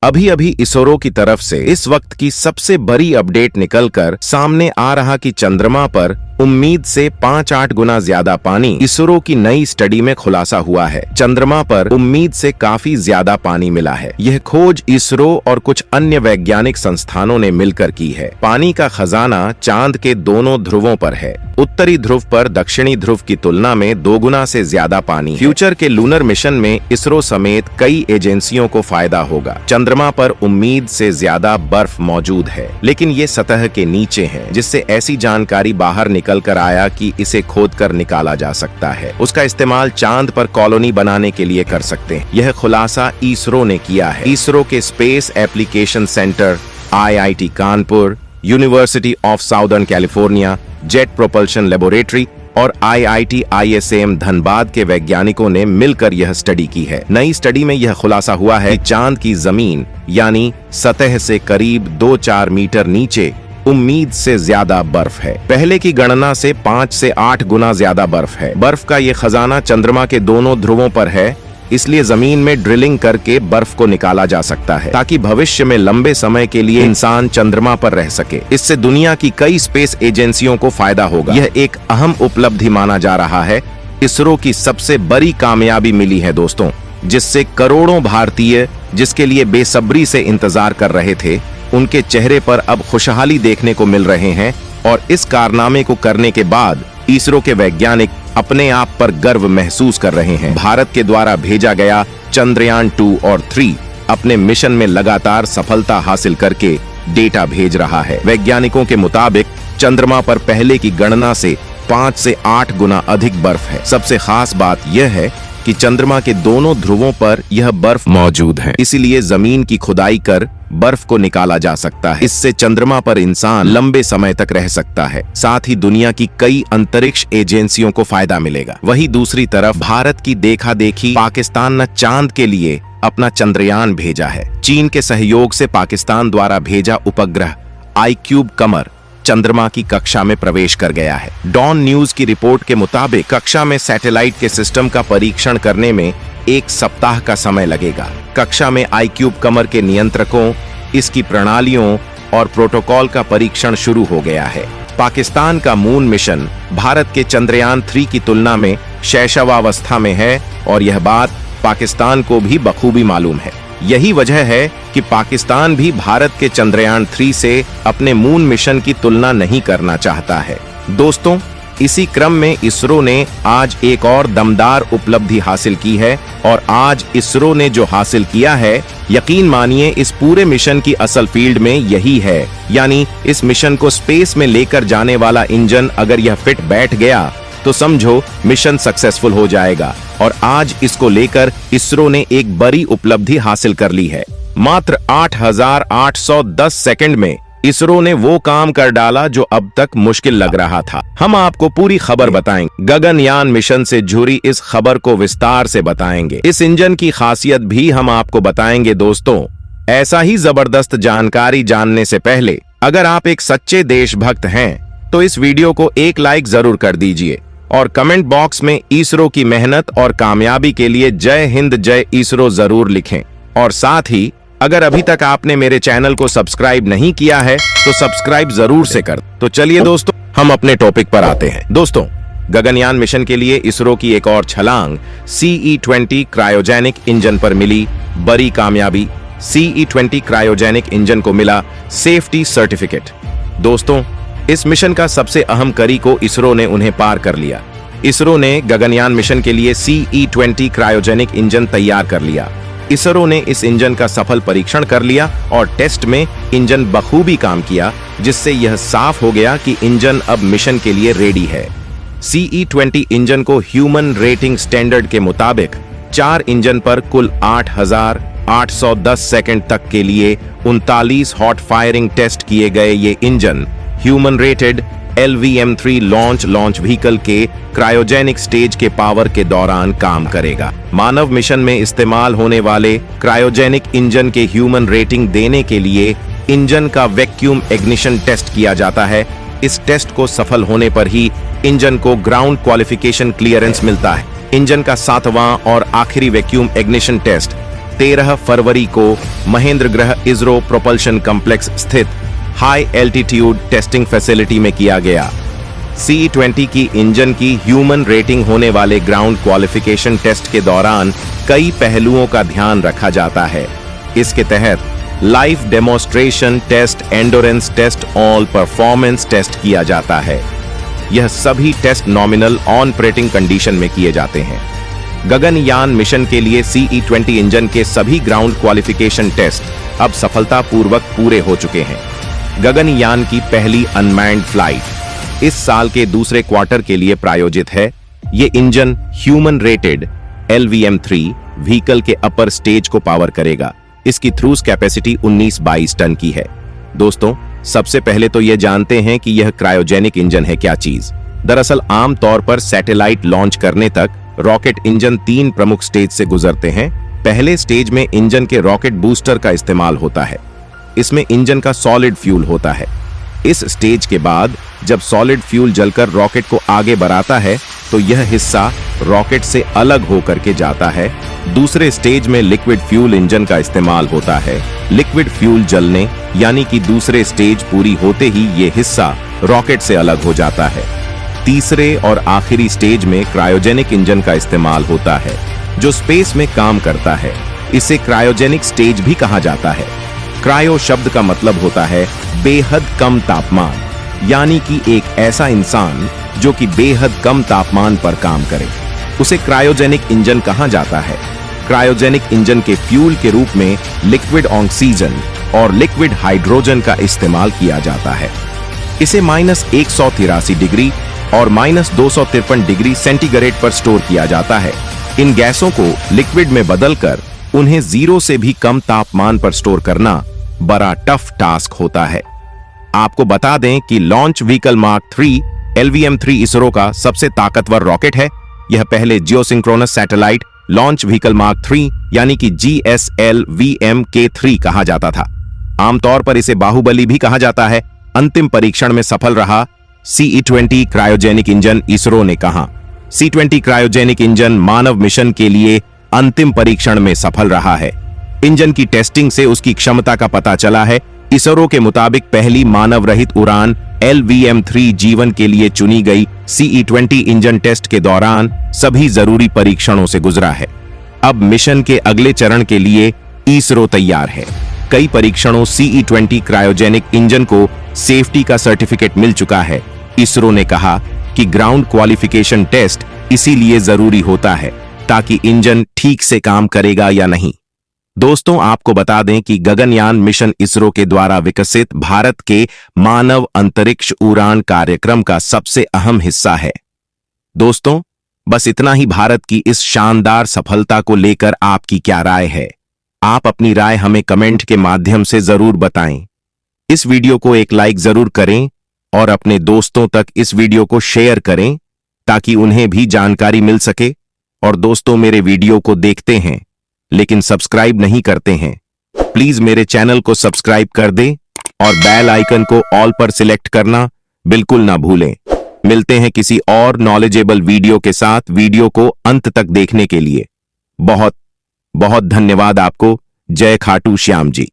अभी अभी इसरो की तरफ से इस वक्त की सबसे बड़ी अपडेट निकलकर सामने आ रहा कि चंद्रमा पर उम्मीद से 5-8 गुना ज्यादा पानी। इसरो की नई स्टडी में खुलासा हुआ है। चंद्रमा पर उम्मीद से काफी ज्यादा पानी मिला है। यह खोज इसरो और कुछ अन्य वैज्ञानिक संस्थानों ने मिलकर की है। पानी का खजाना चांद के दोनों ध्रुवों पर है। उत्तरी ध्रुव पर दक्षिणी ध्रुव की तुलना में 2 गुना से ज्यादा पानी। फ्यूचर के लूनर मिशन में इसरो समेत कई एजेंसियों को फायदा होगा। चंद्रमा पर उम्मीद से ज्यादा बर्फ मौजूद है, लेकिन ये सतह के नीचे है, जिससे ऐसी जानकारी बाहर निकल कर आया कि इसे खोद कर निकाला जा सकता है। उसका इस्तेमाल चांद पर कॉलोनी बनाने के लिए कर सकते हैं। यह खुलासा इसरो ने किया है। इसरो के space application centre, IIT Kanpur, university of southern California, jet propulsion laboratory और IIT ISAM धनबाद के वैज्ञानिकों ने मिलकर यह स्टडी की है। नई स्टडी में यह खुलासा हुआ है कि चांद की जमीन यानी सतह से करीब 2-4 मीटर नीचे उम्मीद से ज्यादा बर्फ है। पहले की गणना से 5 से 8 गुना ज्यादा बर्फ है। बर्फ का ये खजाना चंद्रमा के दोनों ध्रुवों पर है, इसलिए जमीन में ड्रिलिंग करके बर्फ को निकाला जा सकता है, ताकि भविष्य में लंबे समय के लिए इंसान चंद्रमा पर रह सके। इससे दुनिया की कई स्पेस एजेंसियों को फायदा होगा। यह एक अहम उपलब्धि माना जा रहा है। इसरो की सबसे बड़ी कामयाबी मिली है दोस्तों, जिससे करोड़ों भारतीय जिसके लिए बेसब्री से इंतजार कर रहे थे, उनके चेहरे पर अब खुशहाली देखने को मिल रहे हैं। और इस कारनामे को करने के बाद इसरो के वैज्ञानिक अपने आप पर गर्व महसूस कर रहे हैं। भारत के द्वारा भेजा गया चंद्रयान 2 और 3 अपने मिशन में लगातार सफलता हासिल करके डेटा भेज रहा है। वैज्ञानिकों के मुताबिक चंद्रमा पर पहले की गणना से 5 से 8 गुना अधिक बर्फ है। सबसे खास बात यह है कि चंद्रमा के दोनों ध्रुवों पर यह बर्फ मौजूद है, इसीलिए जमीन की खुदाई कर बर्फ को निकाला जा सकता है। इससे चंद्रमा पर इंसान लंबे समय तक रह सकता है। साथ ही दुनिया की कई अंतरिक्ष एजेंसियों को फायदा मिलेगा। वहीं दूसरी तरफ भारत की देखा देखी पाकिस्तान न चांद के लिए अपना चंद्रयान भेजा है। चीन के सहयोग से पाकिस्तान द्वारा भेजा उपग्रह iCube कमर चंद्रमा की कक्षा में प्रवेश कर गया है। डॉन न्यूज की रिपोर्ट के मुताबिक कक्षा में सैटेलाइट के सिस्टम का परीक्षण करने में 1 सप्ताह का समय लगेगा। कक्षा में iCube कमर के नियंत्रकों, इसकी प्रणालियों और प्रोटोकॉल का परीक्षण शुरू हो गया है। पाकिस्तान का मून मिशन भारत के चंद्रयान 3 की तुलना में शैशवावस्था में है और यह बात पाकिस्तान को भी बखूबी मालूम है। यही वजह है कि पाकिस्तान भी भारत के चंद्रयान 3 से अपने मून मिशन की तुलना नहीं करना चाहता है। दोस्तों, इसी क्रम में इसरो ने आज एक और दमदार उपलब्धि हासिल की है और आज इसरो ने जो हासिल किया है, यकीन मानिए इस पूरे मिशन की असल फील्ड में यही है। यानी इस मिशन को स्पेस में लेकर जाने वाला इंजन अगर यह फिट बैठ गया तो समझो मिशन सक्सेसफुल हो जाएगा। और आज इसको लेकर इसरो ने एक बड़ी उपलब्धि हासिल कर ली है। मात्र 8,810 सेकंड में इसरो ने वो काम कर डाला जो अब तक मुश्किल लग रहा था। हम आपको पूरी खबर बताएंगे। गगनयान मिशन से जुड़ी इस खबर को विस्तार से बताएंगे। इस इंजन की खासियत भी हम आपको बताएंगे दोस्तों। ऐसा ही जबरदस्त जानकारी जानने से पहले अगर आप एक सच्चे देशभक्त हैं तो इस वीडियो को एक लाइक जरूर कर दीजिए और कमेंट बॉक्स में इसरो की मेहनत और कामयाबी के लिए जय हिंद जय इसरो जरूर लिखें। और साथ ही अगर अभी तक आपने मेरे चैनल को सब्सक्राइब नहीं किया है तो सब्सक्राइब जरूर से कर। तो चलिए दोस्तों, हम अपने टॉपिक पर आते हैं। दोस्तों, गगनयान मिशन के लिए इसरो की एक और छलांग CE-20 क्रायोजेनिक इंजन पर मिली बड़ी कामयाबी। CE-20 क्रायोजेनिक इंजन को मिला सेफ्टी सर्टिफिकेट। दोस्तों, इस मिशन का सबसे अहम कड़ी को इसरो ने उन्हें पार कर लिया। इसरो ने गगनयान मिशन के लिए CE-20 क्रायोजेनिक इंजन तैयार कर लिया। इसरो ने इस इंजन का सफल परीक्षण कर लिया और टेस्ट में इंजन बखूबी काम किया, जिससे यह साफ हो गया कि इंजन अब मिशन के लिए रेडी है। CE-20 इंजन को ह्यूमन रेटिंग स्टैंडर्ड के मुताबिक 4 इंजन पर कुल 8,810 सेकंड तक के लिए 39 हॉट फायरिंग टेस्ट किए गए। ये engine human rated LVM-3 launch vehicle के क्रायोजेनिक स्टेज के पावर के दौरान काम करेगा। मानव मिशन में इस्तेमाल होने वाले क्रायोजेनिक इंजन के ह्यूमन रेटिंग देने के लिए इंजन का वैक्यूम इग्निशन टेस्ट किया जाता है। इस टेस्ट को सफल होने पर ही इंजन को ग्राउंड क्वालिफिकेशन क्लियरेंस मिलता है। इंजन का 7वां और आखिरी वैक्यूम इग्निशन टेस्ट 13 फरवरी को महेंद्रगढ़ इसरो प्रोपल्शन कॉम्प्लेक्स स्थित हाई एल्टीट्यूड टेस्टिंग फैसिलिटी में किया गया। CE-20 की इंजन की ह्यूमन रेटिंग होने वाले ग्राउंड क्वालिफिकेशन टेस्ट के दौरान कई पहलुओं का ध्यान रखा जाता है। इसके तहत life demonstration test, endurance test, all performance test किया जाता है। यह सभी टेस्ट नॉमिनल ऑपरेटिंग कंडीशन में किए जाते हैं। गगनयान मिशन के लिए CE-20 इंजन के सभी ग्राउंड क्वालिफिकेशन टेस्ट अब सफलतापूर्वक पूरे हो चुके हैं। गगनयान की पहली अनमैन्ड फ्लाइट इस साल के दूसरे क्वार्टर के लिए प्रायोजित है। ये engine human rated LVM-3 vehicle के अपर स्टेज को पावर करेगा। इसकी क्रूज कैपेसिटी 19-22 टन की है। दोस्तों, सबसे पहले तो यह जानते हैं कि यह क्रायोजेनिक इंजन है क्या चीज। दरअसल आमतौर पर सैटेलाइट लॉन्च करने तक रॉकेट इंजन 3 प्रमुख स्टेज से गुजरते हैं। पहले स्टेज में इंजन के रॉकेट बूस्टर का इस्तेमाल होता है। इसमें इंजन का सॉलिड फ्यूल होता है। इस स्टेज के बाद जब सॉलिड फ्यूल जलकर रॉकेट को आगे बढ़ाता है तो यह हिस्सा रॉकेट से अलग होकर के जाता है। दूसरे स्टेज में लिक्विड फ्यूल इंजन का इस्तेमाल होता है। लिक्विड फ्यूल जलने यानी कि दूसरे स्टेज पूरी होते ही ये हिस्सा रॉकेट से अलग हो जाता है। तीसरे और आखिरी स्टेज में क्रायोजेनिक इंजन का इस्तेमाल होता है जो स्पेस में काम करता है। इसे क्रायोजेनिक स्टेज भी कहा जाता है। क्रायो शब्द का मतलब होता है बेहद कम तापमान, यानी कि एक ऐसा इंसान जो कि बेहद कम तापमान पर काम करे, उसे क्रायोजेनिक इंजन कहा जाता है। क्रायोजेनिक इंजन के फ्यूल के रूप में लिक्विड ऑक्सीजन और लिक्विड हाइड्रोजन का इस्तेमाल किया जाता है। इसे -183 डिग्री और -253 डिग्री सेंटीग्रेड पर स्टोर किया जाता है। इन गैसों को लिक्विड में बदलकर उन्हें 0 से भी कम तापमान पर स्टोर करना बड़ा टफ टास्क होता है। आपको बता दें कि launch vehicle mark 3 LVM-3 ISRO का सबसे ताकतवर रॉकेट है। यह पहले geosynchronous satellite launch vehicle mark 3 यानी कि GSLV-M-K3 कहा जाता था। आमतौर पर इसे बाहुबली भी कहा जाता है। अंतिम परीक्षण में सफल रहा CE-20 क्रायोजेनिक इंजन, इसरो ने कहा। C-20 क्रायोजेनिक इंजन मानव मिशन के लिए अंतिम परीक्षण में सफल रहा है। इंजन की टेस्टिंग से उसकी क्षमता का पता चला है। इसरो के मुताबिक पहली मानव रहित उड़ान LVM-3 जीवन के लिए चुनी गई CE-20 इंजन टेस्ट के दौरान सभी जरूरी परीक्षणों से गुजरा है। अब मिशन के अगले चरण के लिए इसरो तैयार है। कई परीक्षणों CE-20 क्रायोजेनिक इंजन को सेफ्टी का सर्टिफिकेट मिल चुका है। इसरो ने कहा कि ग्राउंड क्वालिफिकेशन टेस्ट इसीलिए जरूरी होता है ताकि इंजन ठीक से काम करेगा या नहीं। दोस्तों, आपको बता दें कि गगनयान मिशन इसरो के द्वारा विकसित भारत के मानव अंतरिक्ष उड़ान कार्यक्रम का सबसे अहम हिस्सा है। दोस्तों, बस इतना ही। भारत की इस शानदार सफलता को लेकर आपकी क्या राय है? आप अपनी राय हमें कमेंट के माध्यम से जरूर बताएं। इस वीडियो को एक लाइक जरूर करें और अपने दोस्तों तक इस वीडियो को शेयर करें ताकि उन्हें भी जानकारी मिल सके। और दोस्तों, मेरे वीडियो को देखते हैं लेकिन सब्सक्राइब नहीं करते हैं, प्लीज मेरे चैनल को सब्सक्राइब कर दें और बेल आइकन को ऑल पर सिलेक्ट करना बिल्कुल ना भूलें। मिलते हैं किसी और नॉलेजेबल वीडियो के साथ। वीडियो को अंत तक देखने के लिए बहुत बहुत धन्यवाद आपको। जय खाटू श्याम जी।